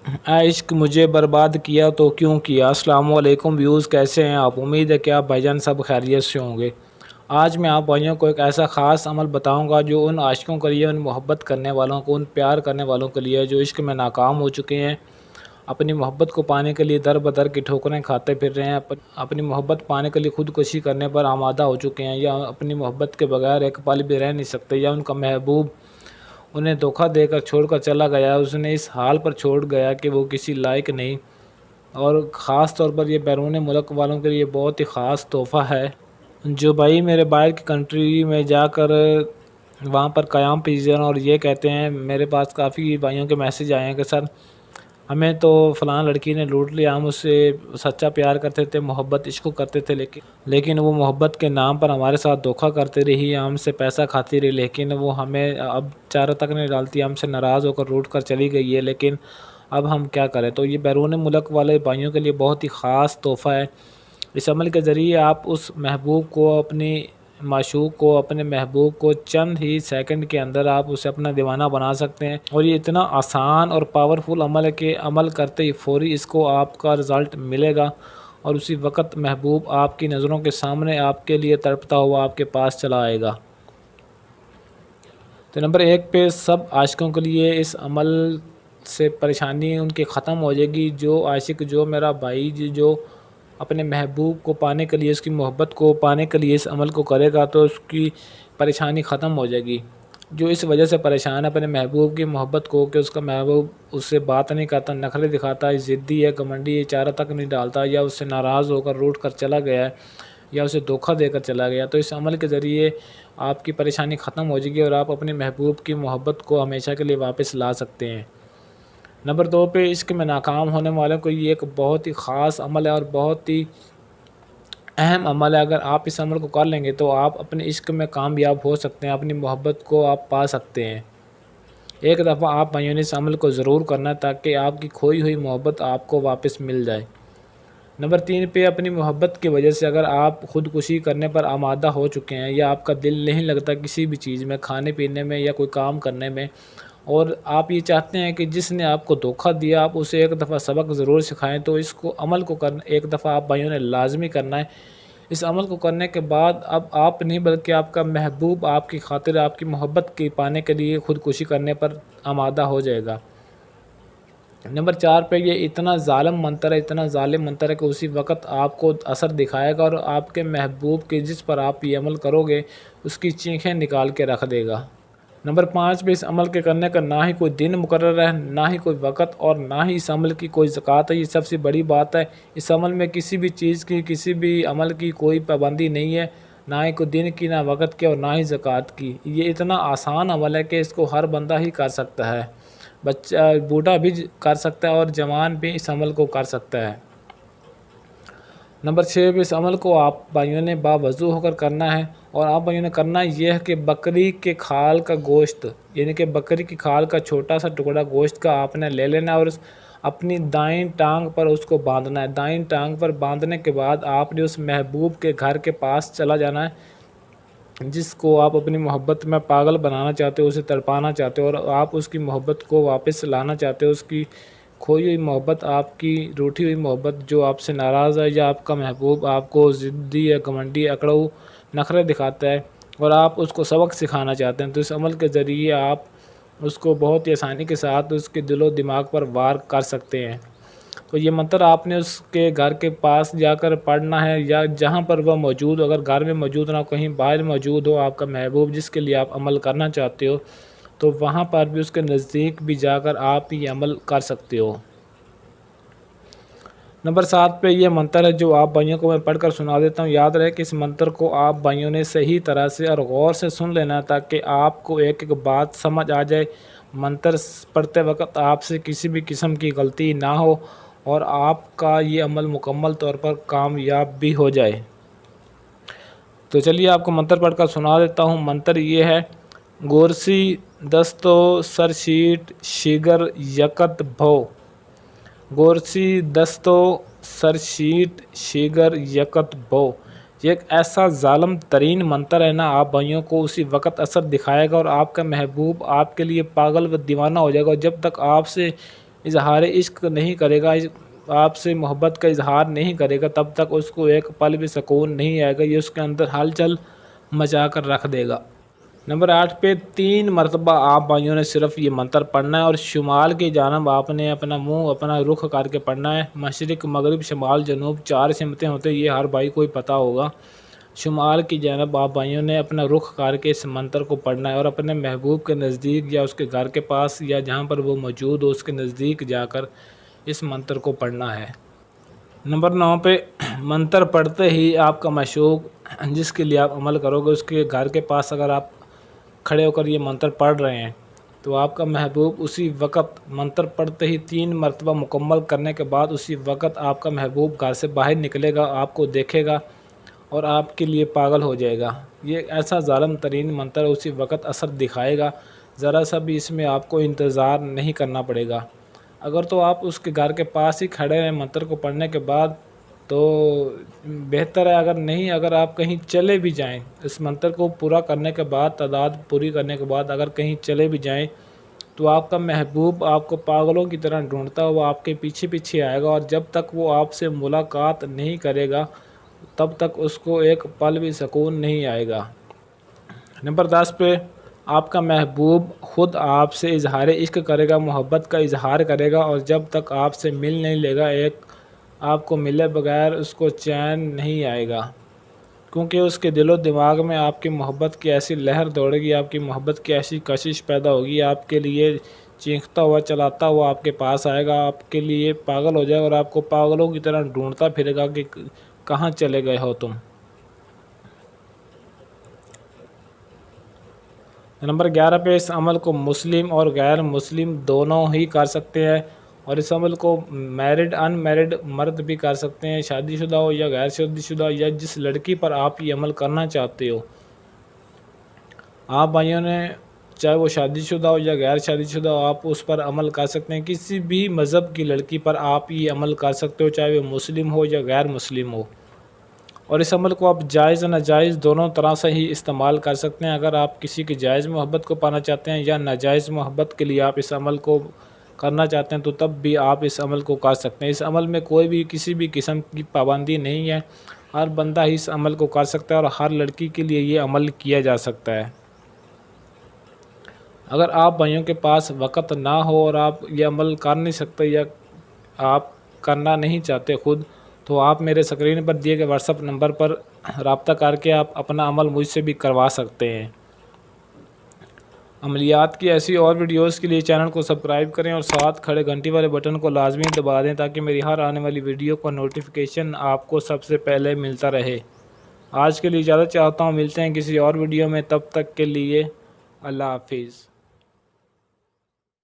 اے عشق مجھے برباد کیا تو کیوں کیا۔ السلام علیکم ویوز، کیسے ہیں آپ؟ امید ہے کہ آپ بھائی جان سب خیریت سے ہوں گے۔ آج میں آپ بھائیوں کو ایک ایسا خاص عمل بتاؤں گا جو ان عاشقوں کے لیے، ان محبت کرنے والوں کو، ان پیار کرنے والوں کے لیے جو عشق میں ناکام ہو چکے ہیں، اپنی محبت کو پانے کے لیے در بدر کی ٹھوکریں کھاتے پھر رہے ہیں، اپنی محبت پانے کے لیے خودکشی کرنے پر آمادہ ہو چکے ہیں، یا اپنی محبت کے بغیر ایک پل بھی رہ نہیں سکتے، یا ان کا محبوب انہیں دھوکہ دے کر چھوڑ کر چلا گیا، اس نے اس حال پر چھوڑ گیا کہ وہ کسی لائق نہیں۔ اور خاص طور پر یہ بیرون ملک والوں کے لیے بہت ہی خاص تحفہ ہے، جو بھائی میرے باہر کی کنٹری میں جا کر وہاں پر قیام پذیر ہیں اور یہ کہتے ہیں، میرے پاس کافی بھائیوں کے میسیج آئے ہیں کہ سر ہمیں تو فلاں لڑکی نے لوٹ لیا، ہم اس سے سچا پیار کرتے تھے، محبت عشق کرتے تھے، لیکن وہ محبت کے نام پر ہمارے ساتھ دھوکہ کرتے رہی، ہم سے پیسہ کھاتی رہی، لیکن وہ ہمیں اب چارہ تک نہیں ڈالتی، ہم سے ناراض ہو کر روٹ کر چلی گئی ہے، لیکن اب ہم کیا کریں۔ تو یہ بیرون ملک والے بھائیوں کے لیے بہت ہی خاص تحفہ ہے۔ اس عمل کے ذریعے آپ اس محبوب کو، اپنی معشوق کو، اپنے محبوب کو چند ہی سیکنڈ کے اندر آپ اسے اپنا دیوانہ بنا سکتے ہیں، اور یہ اتنا آسان اور پاورفل عمل ہے کہ عمل کرتے ہی فوری اس کو آپ کا رزلٹ ملے گا، اور اسی وقت محبوب آپ کی نظروں کے سامنے آپ کے لیے تڑپتا ہوا آپ کے پاس چلا آئے گا۔ تو نمبر 1 پہ سب عاشقوں کے لیے اس عمل سے پریشانی ان کی ختم ہو جائے گی۔ جو عاشق، جو میرا بھائی جو اپنے محبوب کو پانے کے لیے، اس کی محبت کو پانے کے لیے اس عمل کو کرے گا تو اس کی پریشانی ختم ہو جائے گی۔ جو اس وجہ سے پریشان ہے اپنے محبوب کی محبت کو کہ اس کا محبوب اس سے بات نہیں کرتا، نخرے دکھاتا ہے، ضدی ہے، گھمنڈی ہے، چارہ تک نہیں ڈالتا، یا اس سے ناراض ہو کر روٹ کر چلا گیا ہے، یا اسے دھوکہ دے کر چلا گیا، تو اس عمل کے ذریعے آپ کی پریشانی ختم ہو جائے گی اور آپ اپنے محبوب کی محبت کو ہمیشہ کے لیے واپس لا سکتے ہیں۔ نمبر 2 پہ عشق میں ناکام ہونے والوں کو یہ ایک بہت ہی خاص عمل ہے اور بہت ہی اہم عمل ہے۔ اگر آپ اس عمل کو کر لیں گے تو آپ اپنے عشق میں کامیاب ہو سکتے ہیں، اپنی محبت کو آپ پا سکتے ہیں۔ ایک دفعہ آپ بھائیوں نے اس عمل کو ضرور کرنا ہے تاکہ آپ کی کھوئی ہوئی محبت آپ کو واپس مل جائے۔ نمبر 3 پہ اپنی محبت کی وجہ سے اگر آپ خودکشی کرنے پر آمادہ ہو چکے ہیں، یا آپ کا دل نہیں لگتا کسی بھی چیز میں، کھانے پینے میں یا کوئی کام کرنے میں، اور آپ یہ چاہتے ہیں کہ جس نے آپ کو دھوکہ دیا آپ اسے ایک دفعہ سبق ضرور سکھائیں، تو اس کو عمل کو کرنا ایک دفعہ آپ بھائیوں نے لازمی کرنا ہے۔ اس عمل کو کرنے کے بعد اب آپ نہیں بلکہ آپ کا محبوب آپ کی خاطر، آپ کی محبت کی پانے کے لیے خودکشی کرنے پر آمادہ ہو جائے گا۔ نمبر 4 پہ یہ اتنا ظالم منتر ہے، اتنا ظالم منتر ہے کہ اسی وقت آپ کو اثر دکھائے گا اور آپ کے محبوب کے جس پر آپ یہ عمل کرو گے اس کی چینخیں نکال کے رکھ دے گا۔ نمبر 5 پہ اس عمل کے کرنے کا نہ ہی کوئی دن مقرر ہے، نہ ہی کوئی وقت، اور نہ ہی اس عمل کی کوئی زکوٰۃ ہے۔ یہ سب سے بڑی بات ہے، اس عمل میں کسی بھی چیز کی، کسی بھی عمل کی کوئی پابندی نہیں ہے، نہ ہی کوئی دن کی، نہ وقت کی، اور نہ ہی زکوٰۃ کی۔ یہ اتنا آسان عمل ہے کہ اس کو ہر بندہ ہی کر سکتا ہے، بچہ بوڑھا بھی کر سکتا ہے اور جوان بھی اس عمل کو کر سکتا ہے۔ نمبر 6 پہ اس عمل کو آپ بھائیوں نے باوضو ہو کر کرنا ہے، اور آپ بھائیوں نے کرنا یہ ہے کہ بکری کے کھال کا گوشت، یعنی کہ بکری کی کھال کا چھوٹا سا ٹکڑا گوشت کا آپ نے لے لینا ہے، اور اپنی دائیں ٹانگ پر اس کو باندھنا ہے۔ دائیں ٹانگ پر باندھنے کے بعد آپ نے اس محبوب کے گھر کے پاس چلا جانا ہے جس کو آپ اپنی محبت میں پاگل بنانا چاہتے ہو، اسے تڑپانا چاہتے ہو، اور آپ اس کی محبت کو واپس لانا چاہتے ہو، اس کی کھوئی ہوئی محبت، آپ کی روٹھی ہوئی محبت جو آپ سے ناراض ہے، یا آپ کا محبوب آپ کو ضدی ہے، گھمنڈی، اکڑو، نخرے دکھاتا ہے اور آپ اس کو سبق سکھانا چاہتے ہیں، تو اس عمل کے ذریعے آپ اس کو بہت ہی آسانی کے ساتھ اس کے دل و دماغ پر وار کر سکتے ہیں۔ تو یہ منتر آپ نے اس کے گھر کے پاس جا کر پڑھنا ہے، یا جہاں پر وہ موجود ہو، اگر گھر میں موجود نہ ہو، کہیں باہر موجود ہو آپ کا محبوب جس کے لیے آپ عمل کرنا چاہتے ہو، تو وہاں پر بھی اس کے نزدیک بھی جا کر آپ یہ عمل کر سکتے ہو۔ نمبر 7 پہ یہ منتر ہے جو آپ بھائیوں کو میں پڑھ کر سنا دیتا ہوں۔ یاد رہے کہ اس منتر کو آپ بھائیوں نے صحیح طرح سے اور غور سے سن لینا تاکہ آپ کو ایک ایک بات سمجھ آ جائے، منتر پڑھتے وقت آپ سے کسی بھی قسم کی غلطی نہ ہو، اور آپ کا یہ عمل مکمل طور پر کامیاب بھی ہو جائے۔ تو چلیے آپ کو منتر پڑھ کر سنا دیتا ہوں۔ منتر یہ ہے: گورسی دستو سرشیٹ شیگر یکت بھو۔ گورسی دستو سرشیٹ شیگر یکت بھو۔ یہ ایک ایسا ظالم ترین منتر ہے نا، آپ بھائیوں کو اسی وقت اثر دکھائے گا اور آپ کا محبوب آپ کے لیے پاگل و دیوانہ ہو جائے گا، جب تک آپ سے اظہار عشق نہیں کرے گا، آپ سے محبت کا اظہار نہیں کرے گا، تب تک اس کو ایک پل بھی سکون نہیں آئے گا، یہ اس کے اندر ہلچل مچا کر رکھ دے گا۔ نمبر 8 پہ 3 مرتبہ آپ بھائیوں نے صرف یہ منتر پڑھنا ہے اور شمال کی جانب آپ نے اپنا منہ اپنا رخ کر کے پڑھنا ہے۔ مشرق، مغرب، شمال، جنوب 4 سمتیں ہوتے ہیں، یہ ہر بھائی کو ہی پتہ ہوگا۔ شمال کی جانب آپ بھائیوں نے اپنا رخ کر کے اس منتر کو پڑھنا ہے اور اپنے محبوب کے نزدیک یا اس کے گھر کے پاس یا جہاں پر وہ موجود ہو اس کے نزدیک جا کر اس منتر کو پڑھنا ہے۔ نمبر 9 پہ منتر پڑھتے ہی آپ کا معشوق جس کے لیے آپ عمل کرو گے اس کے گھر کے پاس اگر آپ کھڑے ہو کر یہ منتر پڑھ رہے ہیں تو آپ کا محبوب اسی وقت منتر پڑھتے ہی 3 مرتبہ مکمل کرنے کے بعد اسی وقت آپ کا محبوب گھر سے باہر نکلے گا، آپ کو دیکھے گا اور آپ کے لیے پاگل ہو جائے گا۔ یہ ایسا ظالم ترین منتر اسی وقت اثر دکھائے گا، ذرا سا بھی اس میں آپ کو انتظار نہیں کرنا پڑے گا۔ اگر تو آپ اس کے گھر کے پاس ہی کھڑے ہیں منتر کو پڑھنے کے بعد تو بہتر ہے، اگر آپ کہیں چلے بھی جائیں اس منتر کو پورا کرنے کے بعد، تعداد پوری کرنے کے بعد اگر کہیں چلے بھی جائیں تو آپ کا محبوب آپ کو پاگلوں کی طرح ڈھونڈتا ہوا آپ کے پیچھے پیچھے آئے گا اور جب تک وہ آپ سے ملاقات نہیں کرے گا تب تک اس کو ایک پل بھی سکون نہیں آئے گا۔ نمبر 10 پہ آپ کا محبوب خود آپ سے اظہار عشق کرے گا، محبت کا اظہار کرے گا اور جب تک آپ سے مل نہیں لے گا، آپ کو ملے بغیر اس کو چین نہیں آئے گا، کیونکہ اس کے دل و دماغ میں آپ کی محبت کی ایسی لہر دوڑے گی، آپ کی محبت کی ایسی کشش پیدا ہوگی، آپ کے لیے چیختا ہوا چلاتا ہوا آپ کے پاس آئے گا، آپ کے لیے پاگل ہو جائے گا اور آپ کو پاگلوں کی طرح ڈھونڈتا پھرے گا کہ کہاں چلے گئے ہو تم۔ نمبر 11 پہ اس عمل کو مسلم اور غیر مسلم دونوں ہی کر سکتے ہیں اور اس عمل کو میرڈ ان میرڈ مرد بھی کر سکتے ہیں، شادی شدہ ہو یا غیر شادی شدہ یا جس لڑکی پر آپ یہ عمل کرنا چاہتے ہو، آپ بھائیوں نے چاہے وہ شادی شدہ ہو یا غیر شادی شدہ ہو آپ اس پر عمل کر سکتے ہیں۔ کسی بھی مذہب کی لڑکی پر آپ یہ عمل کر سکتے ہو، چاہے وہ مسلم ہو یا غیر مسلم ہو، اور اس عمل کو آپ جائز و ناجائز دونوں طرح سے ہی استعمال کر سکتے ہیں۔ اگر آپ کسی کی جائز محبت کو پانا چاہتے ہیں یا ناجائز محبت کے لیے آپ اس عمل کو کرنا چاہتے ہیں تو تب بھی آپ اس عمل کو کر سکتے ہیں۔ اس عمل میں کوئی بھی کسی بھی قسم کی پابندی نہیں ہے، ہر بندہ ہی اس عمل کو کر سکتا ہے اور ہر لڑکی کے لیے یہ عمل کیا جا سکتا ہے۔ اگر آپ بھائیوں کے پاس وقت نہ ہو اور آپ یہ عمل کر نہیں سکتے یا آپ کرنا نہیں چاہتے خود، تو آپ میرے اسکرین پر دیے گئے واٹس ایپ نمبر پر رابطہ کر کے آپ اپنا عمل مجھ سے بھی کروا سکتے ہیں۔ عملیات کی ایسی اور ویڈیوز کے لیے چینل کو سبسکرائب کریں اور ساتھ کھڑے گھنٹی والے بٹن کو لازمی دبا دیں تاکہ میری ہر آنے والی ویڈیو کا نوٹیفیکیشن آپ کو سب سے پہلے ملتا رہے۔ آج کے لیے اجازت چاہتا ہوں، ملتے ہیں کسی اور ویڈیو میں، تب تک کے لیے اللہ حافظ۔